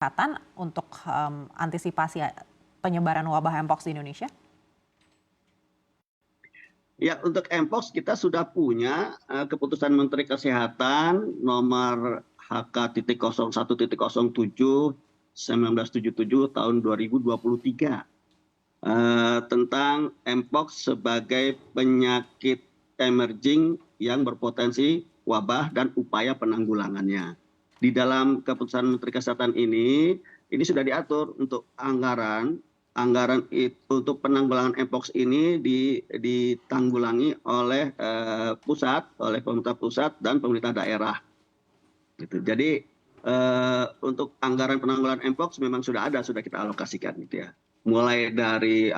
kesehatan untuk antisipasi penyebaran wabah Mpox di Indonesia? Ya, untuk Mpox kita sudah punya keputusan Menteri Kesehatan nomor HK.01.07 1977 tahun 2023 tentang Mpox sebagai penyakit emerging yang berpotensi wabah dan upaya penanggulangannya. Di dalam keputusan Menteri Kesehatan ini sudah diatur untuk anggaran untuk penanggulangan Mpox ini ditanggulangi oleh pusat, oleh pemerintah pusat dan pemerintah daerah. Gitu. Jadi untuk anggaran penanggulangan Mpox memang sudah ada, sudah kita alokasikan gitu ya. Mulai dari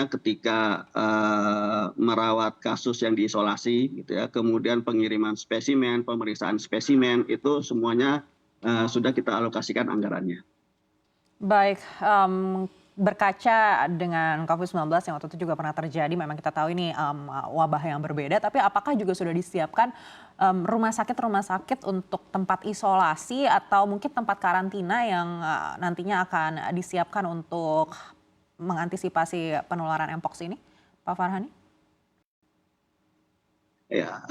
ketika merawat kasus yang diisolasi gitu ya, kemudian pengiriman spesimen, pemeriksaan spesimen itu semuanya sudah kita alokasikan anggarannya. Baik, berkaca dengan COVID-19 yang waktu itu juga pernah terjadi, memang kita tahu ini wabah yang berbeda, tapi apakah juga sudah disiapkan rumah sakit untuk tempat isolasi atau mungkin tempat karantina yang nantinya akan disiapkan untuk mengantisipasi penularan Mpox ini, Pak Farhani? Ya,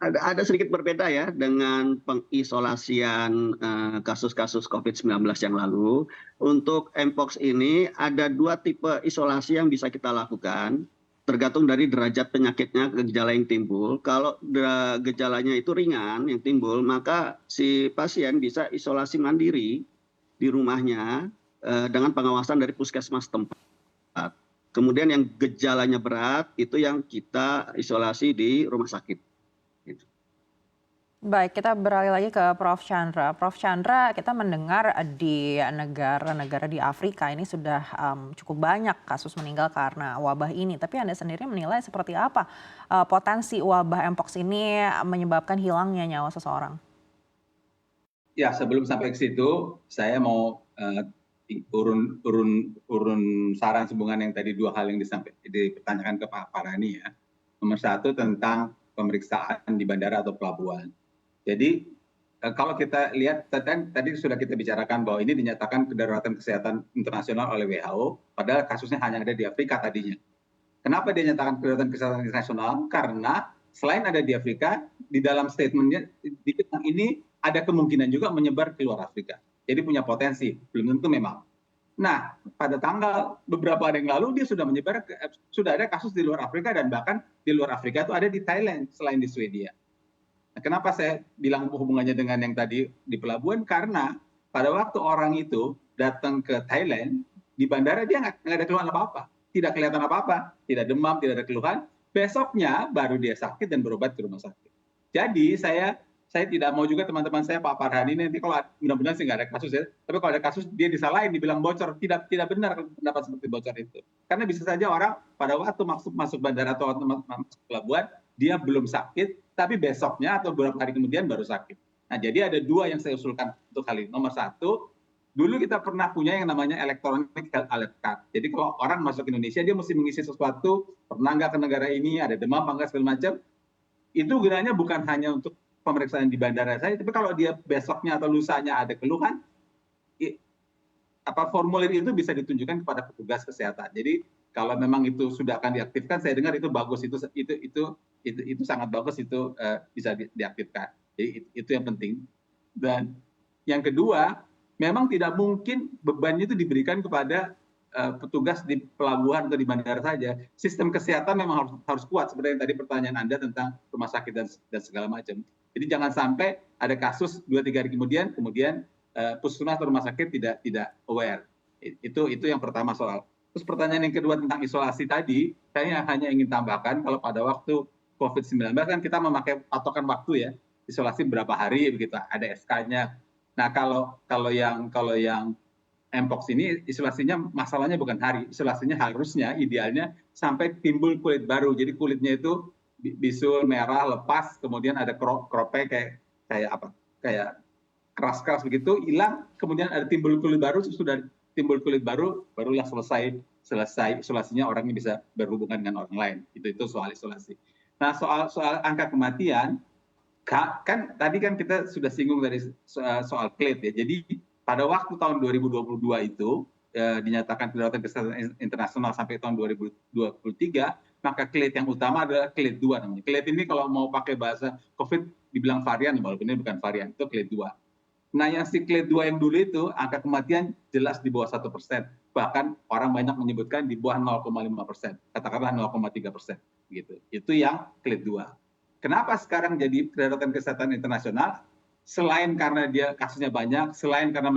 ada sedikit berbeda ya dengan pengisolasian kasus-kasus COVID-19 yang lalu. Untuk Mpox ini ada dua tipe isolasi yang bisa kita lakukan, tergantung dari derajat penyakitnya, gejala yang timbul. Kalau gejalanya itu ringan yang timbul, maka si pasien bisa isolasi mandiri di rumahnya dengan pengawasan dari puskesmas tempat. Kemudian yang gejalanya berat itu yang kita isolasi di rumah sakit. Gitu. Baik, kita beralih lagi ke Prof. Chandra. Prof. Chandra, kita mendengar di negara-negara di Afrika ini sudah cukup banyak kasus meninggal karena wabah ini. Tapi Anda sendiri menilai seperti apa potensi wabah Mpox ini menyebabkan hilangnya nyawa seseorang? Ya, sebelum sampai ke situ, saya mau urun saran sambungan yang tadi dua hal yang dipertanyakan ke Pak Farhani ya. Nomor satu tentang pemeriksaan di bandara atau pelabuhan. Jadi kalau kita lihat tadi sudah kita bicarakan bahwa ini dinyatakan kedaruratan kesehatan internasional oleh WHO, padahal kasusnya hanya ada di Afrika tadinya. Kenapa dia nyatakan kedaruratan kesehatan internasional? Karena selain ada di Afrika, di dalam statementnya dibilang ini ada kemungkinan juga menyebar ke luar Afrika. Jadi punya potensi, belum tentu memang. Nah, pada tanggal beberapa hari yang lalu dia sudah menyebar, sudah ada kasus di luar Afrika dan bahkan di luar Afrika itu ada di Thailand selain di Swedia. Nah, kenapa saya bilang hubungannya dengan yang tadi di pelabuhan? Karena pada waktu orang itu datang ke Thailand, di bandara dia nggak ada keluhan apa-apa. Tidak kelihatan apa-apa, tidak demam, tidak ada keluhan. Besoknya baru dia sakit dan berobat ke rumah sakit. Jadi saya tidak mau juga teman-teman saya Pak Farhani nanti kalau mudah-mudahan sih nggak ada kasus ya, tapi kalau ada kasus dia disalahin, dibilang bocor, tidak benar pendapat seperti bocor itu. Karena bisa saja orang pada waktu masuk bandara atau masuk pelabuhan dia belum sakit, tapi besoknya atau beberapa hari kemudian baru sakit. Nah, jadi ada dua yang saya usulkan untuk hal ini. Nomor satu, dulu kita pernah punya yang namanya electronic health alert card. Jadi kalau orang masuk Indonesia dia mesti mengisi sesuatu, pernah nggak ke negara ini, ada demam, apa nggak segala macam. Itu gunanya bukan hanya untuk pemeriksaan di bandara saja, tapi kalau dia besoknya atau lusanya ada keluhan, formulir itu bisa ditunjukkan kepada petugas kesehatan. Jadi kalau memang itu sudah akan diaktifkan, saya dengar itu bagus, itu sangat bagus, itu bisa diaktifkan. Jadi itu yang penting. Dan yang kedua, memang tidak mungkin bebannya itu diberikan kepada petugas di pelabuhan atau di bandara saja. Sistem kesehatan memang harus kuat, seperti yang tadi pertanyaan Anda tentang rumah sakit dan segala macam. Jadi jangan sampai ada kasus 2-3 hari kemudian puskesmas atau rumah sakit tidak aware. Itu yang pertama soal. Terus pertanyaan yang kedua tentang isolasi tadi, saya hanya ingin tambahkan kalau pada waktu COVID-19 kan kita memakai patokan waktu ya, isolasi berapa hari begitu, ada SK-nya. Nah, kalau yang Mpox ini isolasinya masalahnya bukan hari, isolasinya harusnya idealnya sampai timbul kulit baru. Jadi kulitnya itu bisul merah lepas, kemudian ada krope kayak keras begitu hilang, kemudian ada timbul kulit baru, sudah timbul kulit baru barulah selesai isolasinya, orangnya bisa berhubungan dengan orang lain. Itu soal isolasi. Nah, soal angka kematian kan tadi kan kita sudah singgung dari soal clade ya. Jadi pada waktu tahun 2022 itu dinyatakan kedaruratan kesehatan internasional sampai tahun 2023, maka clade yang utama adalah clade 2 namanya. Clade ini kalau mau pakai bahasa COVID dibilang varian, walaupun ini bukan varian, itu clade 2. Nah, yang si clade 2 yang dulu itu, angka kematian jelas di bawah 1%. Bahkan orang banyak menyebutkan di bawah 0,5%, katakanlah 0,3%. Gitu. Itu yang clade 2. Kenapa sekarang jadi kedaruratan kesehatan internasional? Selain karena dia kasusnya banyak, selain karena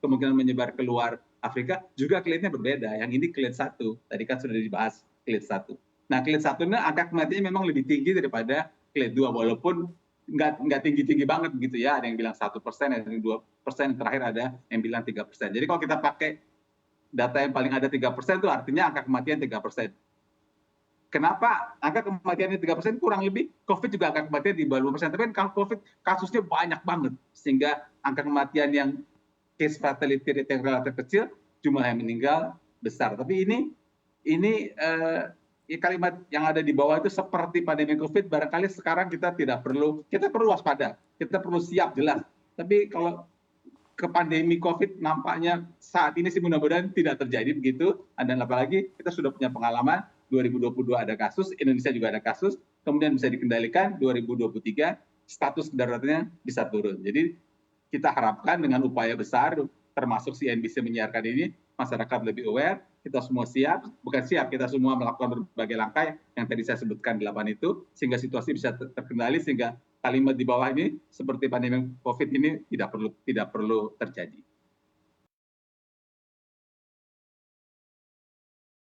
kemungkinan menyebar keluar Afrika, juga clade-nya berbeda. Yang ini clade 1, tadi kan sudah dibahas clade 1. Nah, clade 1 ini angka kematiannya memang lebih tinggi daripada clade 2, walaupun nggak tinggi-tinggi banget begitu ya. Ada yang bilang 1%, ada yang 2%, terakhir ada yang bilang 3%. Jadi kalau kita pakai data yang paling ada 3%, itu artinya angka kematian 3%. Kenapa angka kematiannya 3%? Kurang lebih COVID juga angka kematian di bawah 2%. Tapi kalau COVID kasusnya banyak banget, sehingga angka kematian yang case fatality rate yang relatif kecil, jumlah yang meninggal besar. Tapi ini kalimat yang ada di bawah itu seperti pandemi COVID, barangkali sekarang kita perlu waspada, kita perlu siap jelas. Tapi kalau ke pandemi COVID nampaknya saat ini sih mudah-mudahan tidak terjadi begitu. Dan apalagi kita sudah punya pengalaman 2022 ada kasus, Indonesia juga ada kasus, kemudian bisa dikendalikan 2023 status daruratnya bisa turun. Jadi kita harapkan dengan upaya besar, termasuk CNBC menyiarkan ini, masyarakat lebih aware, kita semua siap, bukan siap, kita semua melakukan berbagai langkah yang tadi saya sebutkan 8 itu, sehingga situasi bisa terkendali, sehingga kalimat di bawah ini seperti pandemi COVID ini tidak perlu terjadi.